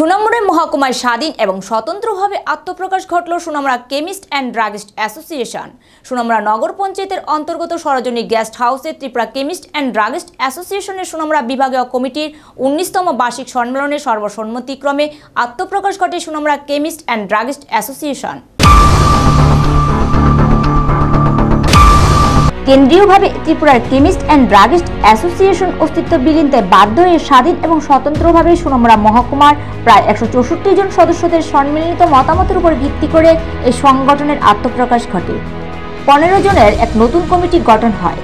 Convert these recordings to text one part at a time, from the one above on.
সুনামুড়া মহকুমায় স্বাধীন এবং স্বতন্ত্রভাবে আত্মপ্রকাশ ঘটল Sonamura chemist and druggist association. Sonamura নগর পঞ্চায়েতের অন্তর্গত সরোজনী গেস্ট হাউসে ত্রিপুরা কেমিস্ট অ্যান্ড ড্রাগিস্ট অ্যাসোসিয়েশনের সুনামুড়া বিভাগীয় কমিটির 19তম বার্ষিক সম্মেলনে সর্বসম্মতিক্রমে আত্মপ্রকাশ ঘটে Sonamura chemist and druggist association. কেন্দ্রীয়ভাবে ত্রিপুরার কেমিস্ট অ্যান্ড ড্রাগিস্ট অ্যাসোসিয়েশন অস্তিত্ব বিলীনতে বাধ্য হয়ে স্বাধীন এবং স্বতন্ত্রভাবে সুনামুড়া মহকুমার প্রায় 164 জন সদস্যদের সম্মিলিত মতামতের উপর ভিত্তি করে এই সংগঠনের আত্মপ্রকাশ ঘটে। 15 জনের এক নতুন কমিটি গঠন হয়।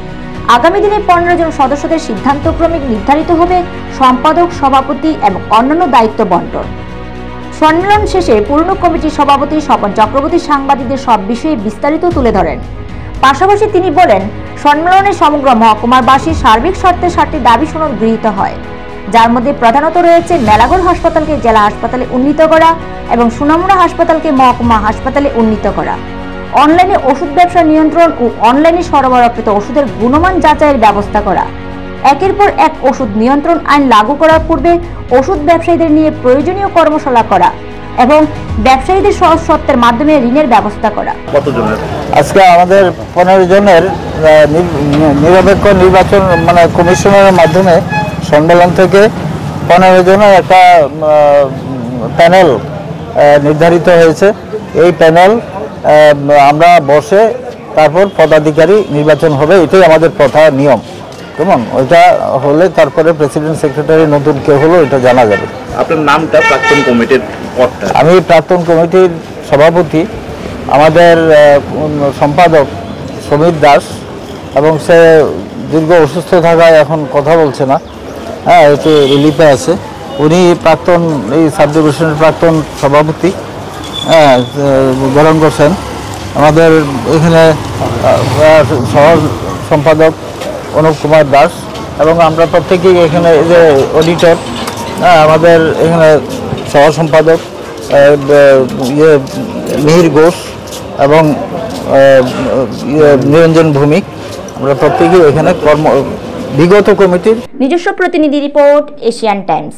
আগামী দিনে 15 জন সদস্যদের সিদ্ধান্তক্রমে নির্ধারিত হবে সম্পাদক, সভাপতি এবং অন্যান্য দায়িত্ব বন্টন। সম্মেলন শেষে পুরনো কমিটির সভাপতি স্বপন চক্রবর্তী সাংবাদিকদের সব বিষয়ে বিস্তারিত তুলে ধরেন। পাশাপাশি তিনি বলেন, সম্মেলনে সমগ্র মহকুমারবাসীর সার্বিক স্বার্থে 7টি দাবি সনদ গৃহীত হয়, যার মধ্যে প্রধানত রয়েছে মেলাঘর হাসপাতালকে জেলা হাসপাতালে উন্নীত করা এবং সুনামুড়া হাসপাতালকে মহকুমা হাসপাতালে উন্নীত করা, অনলাইনে ওষুধ ব্যবসা নিয়ন্ত্রণ ও অনলাইনে সরবরাহকৃত ওষুধের গুণমান যাচাইয়ের ব্যবস্থা করা, একের পর এক ওষুধ নিয়ন্ত্রণ আইন লাগু করার পূর্বে ওষুধ ব্যবসায়ীদের নিয়ে প্রয়োজনীয় কর্মশালা করা এবং ব্যবসায়ীদের সহজ শর্তের মাধ্যমে ঋণের ব্যবস্থা করা। আজকে আমাদের 15 জনের নিরপেক্ষ নির্বাচন কমিশনের মাধ্যমে সম্মেলন থেকে 15 জনের একটা প্যানেল নির্ধারিত হয়েছে। এই প্যানেল আমরা বসে তারপর পদাধিকারী নির্বাচন হবে, এটাই আমাদের প্রথা নিয়ম। কেমন ওইটা হলে তারপরে প্রেসিডেন্ট সেক্রেটারি নতুন কে হলো এটা জানা যাবে। আপনার নামটা প্রাক্তন কমিটির পদটা? আমি প্রাক্তন কমিটির সভাপতি। আমাদের সম্পাদক সমীর দাস, এবং সে দীর্ঘ অসুস্থ থাকায় এখন কথা বলছে না, একটু রিলিফে আছে। উনি প্রাক্তন এই সাব ডিভিশনের প্রাক্তন সভাপতি গৌরাঙ্গ সেন। আমাদের এখানে সহ সম্পাদক অনুপ কুমার দাস, এবং আমরা প্রত্যেকেই এখানে যে অডিটর, আমাদের এখানে সহ সম্পাদক মিহির ঘোষ এবং নিরঞ্জন ভৌমিক, আমরা প্রত্যেকেই এখানে বিগত কমিটির। নিজস্ব প্রতিনিধি রিপোর্ট, এশিয়ান টাইমস।